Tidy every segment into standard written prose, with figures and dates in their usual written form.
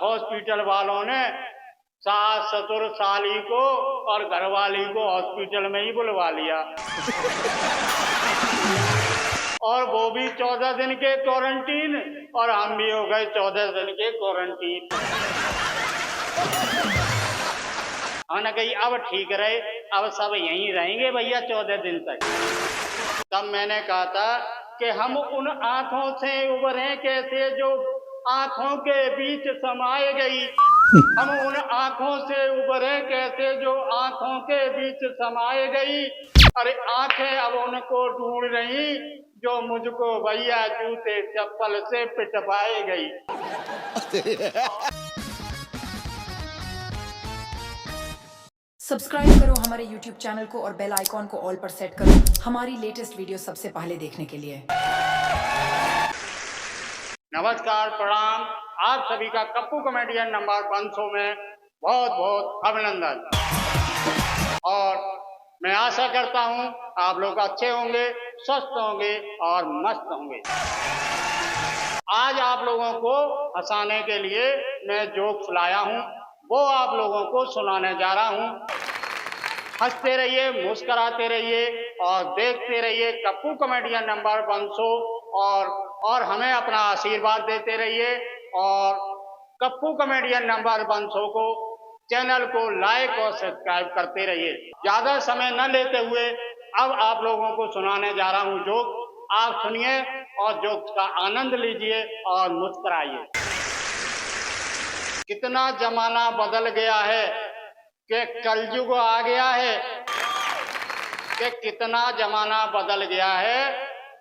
Hospital वालों ने सास ससुर साली को और घरवाली को हॉस्पिटल में ही बुलवा लिया और वो भी 14 दिन के क्वारंटीन और हम भी हो गए 14 दिन के क्वारंटीन। हमने कही अब ठीक रहे, अब सब यहीं रहेंगे भैया 14 दिन तक। तब मैंने कहा था कि हम उन आंखों से उभरे कैसे जो आंखों के बीच समाये गई। हम उन आंखों से उभरे कैसे जो आंखों के बीच समाये गई। अरे आंखें अब उनको ढूंढ रही जो मुझको भैया जूते चप्पल से पिटवाए गई। सब्सक्राइब करो हमारे YouTube चैनल को और बेल आइकॉन को ऑल पर सेट करो हमारी लेटेस्ट वीडियो सबसे पहले देखने के लिए। नमस्कार, प्रणाम। आप सभी का कप्पू कॉमेडियन नंबर 100 में बहुत बहुत अभिनंदन। और मैं आशा करता हूं आप लोग अच्छे होंगे, स्वस्थ होंगे और मस्त होंगे। आज आप लोगों को हंसाने के लिए मैं जोक्स लाया हूं, वो आप लोगों को सुनाने जा रहा हूं। हंसते रहिए, मुस्कुराते रहिए और देखते रहिए कप्पू कॉमेडियन नंबर 100 और हमें अपना आशीर्वाद देते रहिए। और कप्पू कॉमेडियन नंबर 100 को चैनल को लाइक और सब्सक्राइब करते रहिए। ज्यादा समय न लेते हुए अब आप लोगों को सुनाने जा रहा हूं जोक। आप सुनिए और जोक्स का आनंद लीजिए और मुस्कुराइए। कितना जमाना बदल गया है कि कलयुग आ गया है। कि कितना जमाना बदल गया है,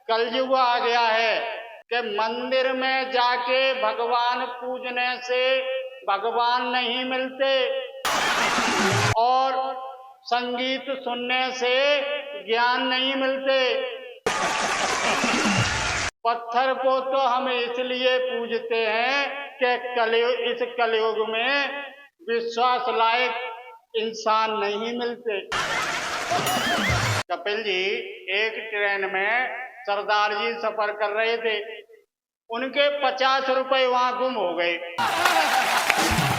कलयुग आ गया है। कि मंदिर में जाके भगवान पूजने से भगवान नहीं मिलते और संगीत सुनने से ज्ञान नहीं मिलते। पत्थर को तो हम इसलिए पूजते हैं कि इस कलयुग में विश्वास लायक इंसान नहीं मिलते। कपिल जी एक ट्रेन में सरदार जी सफर कर रहे थे। उनके 50 रुपए वहां गुम हो गए।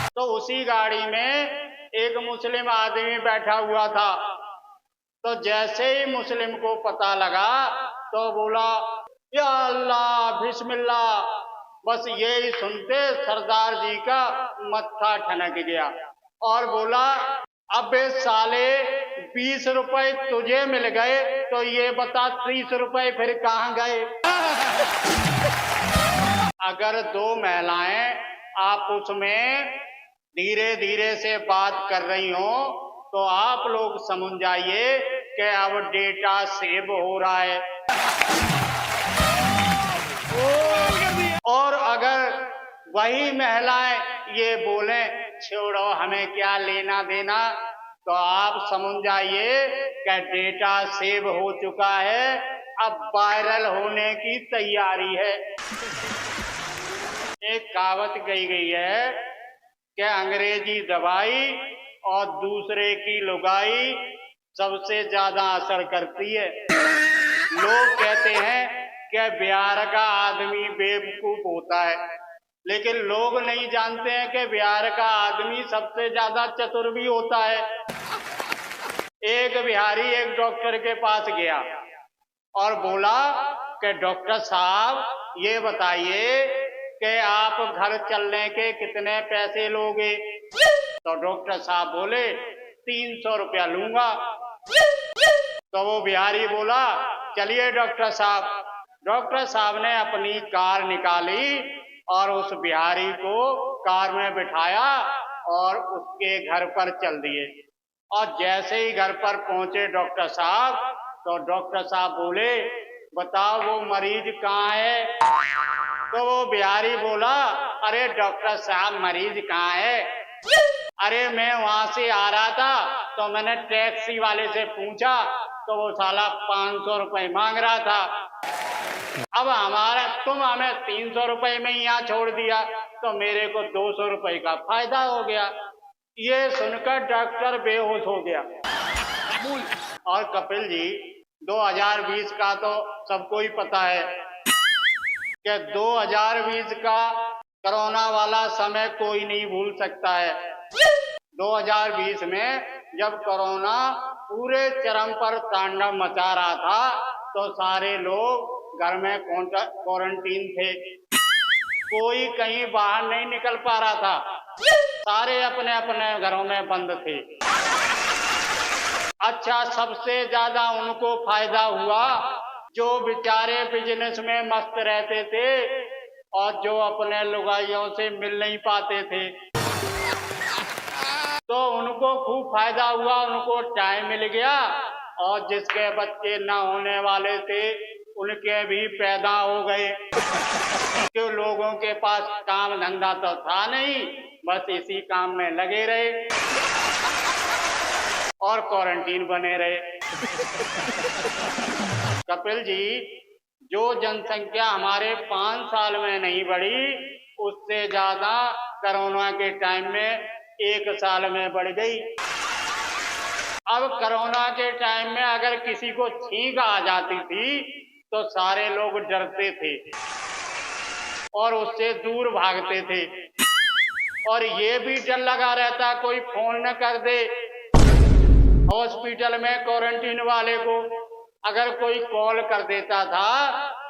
तो उसी गाड़ी में एक मुस्लिम आदमी बैठा हुआ था। तो जैसे ही मुस्लिम को पता लगा तो बोला या अल्लाह बिस्मिल्लाह। बस यही सुनते सरदार जी का मत्था ठनक गया और बोला अबे साले 20 रुपए तुझे मिल गए तो ये बता 30 रुपए फिर कहाँ गए। अगर दो महिलाएं आपस में धीरे धीरे से बात कर रही हो तो आप लोग समझ जाइए कि अब डेटा सेव हो रहा है। और अगर वही महिलाएं ये बोले छोड़ो हमें क्या लेना देना, तो आप समझ जाइए कि डेटा सेव हो चुका है, अब वायरल होने की तैयारी है। एक कहावत कही गई है कि अंग्रेजी दवाई और दूसरे की लुगाई सबसे ज्यादा असर करती है। लोग कहते हैं कि बिहार का आदमी बेवकूफ होता है, लेकिन लोग नहीं जानते हैं कि बिहार का आदमी सबसे ज्यादा चतुर भी होता है। एक बिहारी एक डॉक्टर के पास गया और बोला कि डॉक्टर साहब ये बताइए कि आप घर चलने के कितने पैसे लोगे। तो डॉक्टर साहब बोले 300 रुपया लूंगा। तो वो बिहारी बोला चलिए डॉक्टर साहब। डॉक्टर साहब ने अपनी कार निकाली और उस बिहारी को कार में बिठाया और उसके घर पर चल दिए। और जैसे ही घर पर पहुंचे डॉक्टर साहब तो डॉक्टर साहब बोले बताओ वो मरीज कहाँ है। तो वो बिहारी बोला अरे डॉक्टर साहब मरीज कहाँ है। अरे मैं वहां से आ रहा था तो मैंने टैक्सी वाले से पूछा तो वो साला 500 रुपए मांग रहा था। अब तुम हमें 300 रुपए में यहाँ छोड़ दिया तो मेरे को 200 रुपए का फायदा हो गया। ये सुनकर डॉक्टर बेहोश हो गया। और कपिल जी 2020 का तो सबको ही पता है कि 2020 का कोरोना वाला समय कोई नहीं भूल सकता है। 2020 में जब कोरोना पूरे चरम पर तांडव मचा रहा था तो सारे लोग घर में क्वारंटीन थे, कोई कहीं बाहर नहीं निकल पा रहा था, सारे अपने अपने घरों में बंद थे। अच्छा, सबसे ज्यादा उनको फायदा हुआ जो बेचारे बिजनेस में मस्त रहते थे और जो अपने लुगाइयों से मिल नहीं पाते थे, तो उनको खूब फायदा हुआ, उनको टाइम मिल गया। और जिसके बच्चे न होने वाले थे उनके भी पैदा हो गए, क्यों लोगों के पास काम धंधा तो था नहीं, बस इसी काम में लगे रहे और क्वारंटीन बने रहे। कपिल जी, जो जनसंख्या हमारे 5 साल में नहीं बढ़ी उससे ज्यादा कोरोना के टाइम में 1 साल में बढ़ गई। अब कोरोना के टाइम में अगर किसी को छींक आ जाती थी तो सारे लोग डरते थे और उससे दूर भागते थे, और ये भी डर लगा रहता कोई फोन न कर दे हॉस्पिटल में क्वारंटीन वाले को। अगर कोई कॉल कर देता था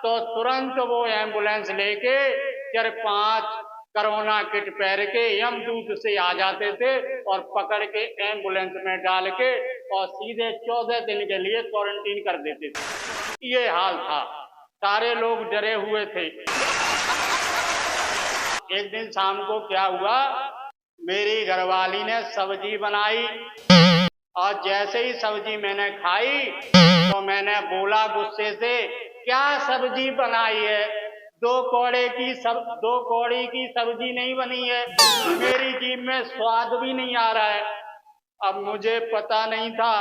तो तुरंत वो एम्बुलेंस लेके 4-5 कोरोना किट पहन के यमदूत से आ जाते थे और पकड़ के एम्बुलेंस में डाल के और सीधे 14 दिन के लिए क्वारंटीन कर देते थे। ये हाल था, सारे लोग डरे हुए थे। एक दिन शाम को क्या हुआ, मेरी घरवाली ने सब्जी बनाई और जैसे ही सब्जी मैंने खाई तो मैंने बोला गुस्से से, क्या सब्जी बनाई है? 2 कौड़ी की सब्जी नहीं बनी है, मेरी जीभ में स्वाद भी नहीं आ रहा है। अब मुझे पता नहीं था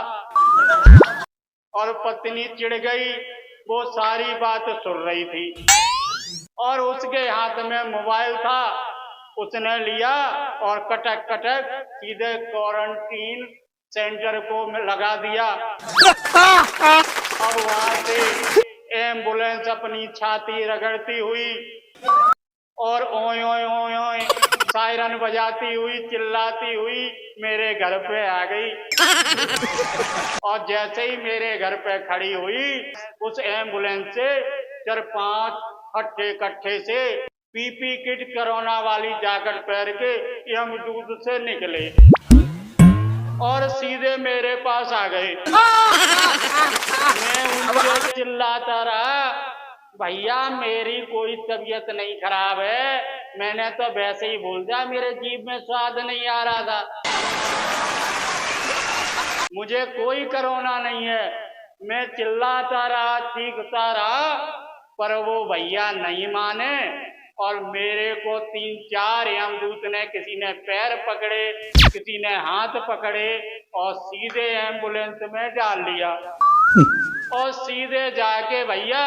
और पत्नी चिढ़ गई, वो सारी बात सुन रही थी और उसके हाथ में मोबाइल था, उसने लिया और कटक कटक सीधे क्वारंटीन सेंटर को लगा दिया। अब वहां से एम्बुलेंस अपनी छाती रगड़ती हुई और ओय ओय ओय ओय सायरन बजाती हुई चिल्लाती हुई मेरे घर पे आ गई। और जैसे ही मेरे घर पे खड़ी हुई उस एम्बुलेंस से 4-5 कट्ठे से पीपी किट कोरोना वाली जैकेट पहन के यमदूत से निकले और सीधे मेरे पास आ गए। मैं उनसे चिल्लाता रहा, भैया मेरी कोई तबीयत नहीं खराब है, मैंने तो वैसे ही बोल दिया, मेरे जीभ में स्वाद नहीं आ रहा था, मुझे कोई कोरोना नहीं है। मैं चिल्लाता रहा, चीखता रहा, पर वो भैया नहीं माने और मेरे को 3-4 यमदूत ने, किसी ने पैर पकड़े, किसी ने हाथ पकड़े और सीधे एम्बुलेंस में डाल लिया और सीधे जाके भैया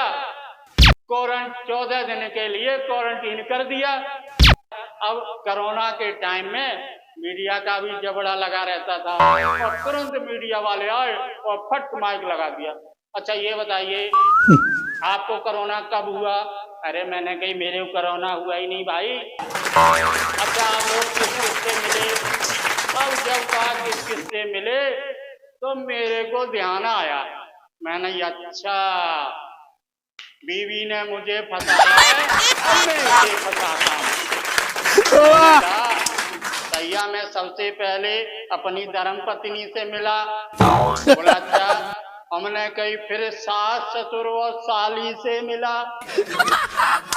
14 दिन के लिए क्वारंटीन कर दिया। अब कोरोना के टाइम में मीडिया का भी जबड़ा लगा रहता था और तुरंत मीडिया वाले आए और फट माइक लगा दिया, अच्छा ये बताइए आपको कोरोना कब हुआ? अरे मैंने कही मेरे को कोरोना हुआ ही नहीं भाई। अच्छा आप लोग किस किससे मिले? अब जब कहा किस किससे मिले तो मेरे को ध्यान आया, मैंने अच्छा बीवी ने मुझे फंसाया है, अब मैं इसे फंसाता हूँ। भैया मैं सबसे पहले अपनी धर्मपत्नी से मिला, बोला अच्छा, हमने कहीं फिर सास ससुर और साली से मिला।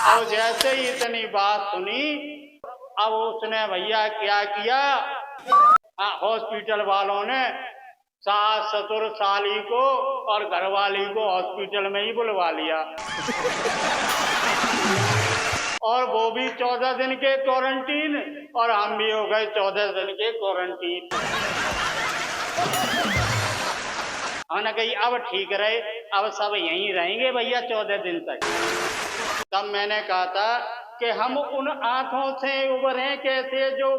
और जैसे ही इतनी बात सुनी अब उसने भैया क्या किया, हॉस्पिटल वालों ने सास ससुर साली को और घरवाली को हॉस्पिटल में ही बुलवा लिया और वो भी 14 दिन के क्वारंटीन और हम भी हो गए 14 दिन के क्वारंटीन। हमने कही अब ठीक रहे, अब सब यहीं रहेंगे भैया 14 दिन तक। तब मैंने कहा था कि हम उन आंखों से उभरे कैसे जो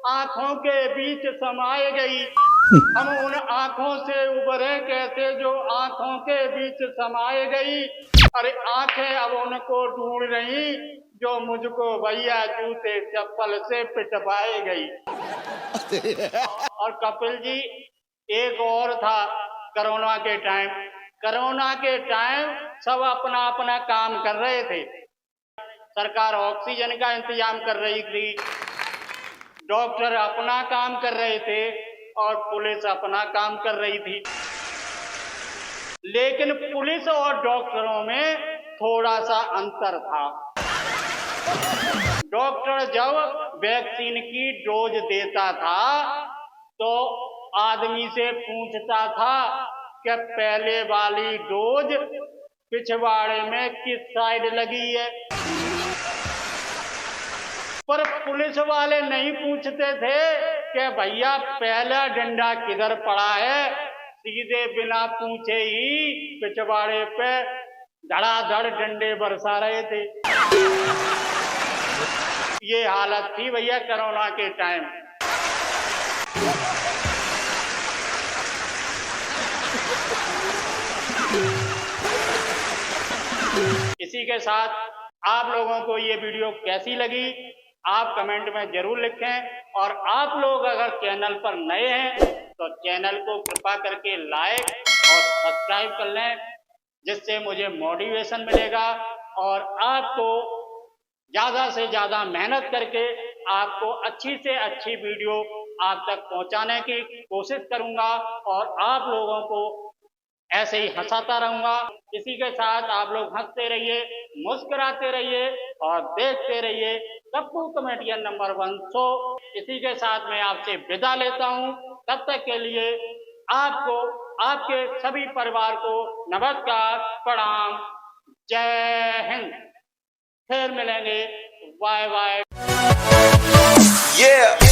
आंखों के बीच समाये गई। हम उन आंखों से उबरे कैसे जो आंखों के बीच समाए गई। अरे आंखें अब उनको ढूंढ रही जो मुझको भैया जूते चप्पल से पिटवाए गई। और कपिल जी, एक और था कोरोना के टाइम। कोरोना के टाइम सब अपना अपना काम कर रहे थे। सरकार ऑक्सीजन का इंतजाम कर रही थी, डॉक्टर अपना काम कर रहे थे और पुलिस अपना काम कर रही थी। लेकिन पुलिस और डॉक्टरों में थोड़ा सा अंतर था। डॉक्टर जब वैक्सीन की डोज देता था तो आदमी से पूछता था कि पहले वाली डोज पिछवाड़े में किस साइड लगी है। पर पुलिस वाले नहीं पूछते थे कि भैया पहला डंडा किधर पड़ा है, सीधे बिना पूछे ही पिछवाड़े पे धड़ाधड़ डंडे बरसा रहे थे। ये हालत थी भैया कोरोना के टाइम। इसी के साथ आप लोगों को ये वीडियो कैसी लगी आप कमेंट में जरूर लिखें। और आप लोग अगर चैनल पर नए हैं तो चैनल को कृपा करके लाइक और सब्सक्राइब कर लें, जिससे मुझे मोटिवेशन मिलेगा और आपको ज़्यादा से ज़्यादा मेहनत करके आपको अच्छी से अच्छी वीडियो आप तक पहुंचाने की कोशिश करूंगा और आप लोगों को ऐसे ही हंसाता रहूंगा। इसी के साथ आप लोग हंसते रहिए, मुस्कुराते रहिए और देखते रहिए टप्पू कॉमेडियन नंबर 1 शो। इसी के साथ मैं आपसे विदा लेता हूं। तब तक के लिए आपको, आपके सभी परिवार को नमस्कार, प्रणाम, जय हिंद। फिर मिलेंगे, बाय बाय। Yeah.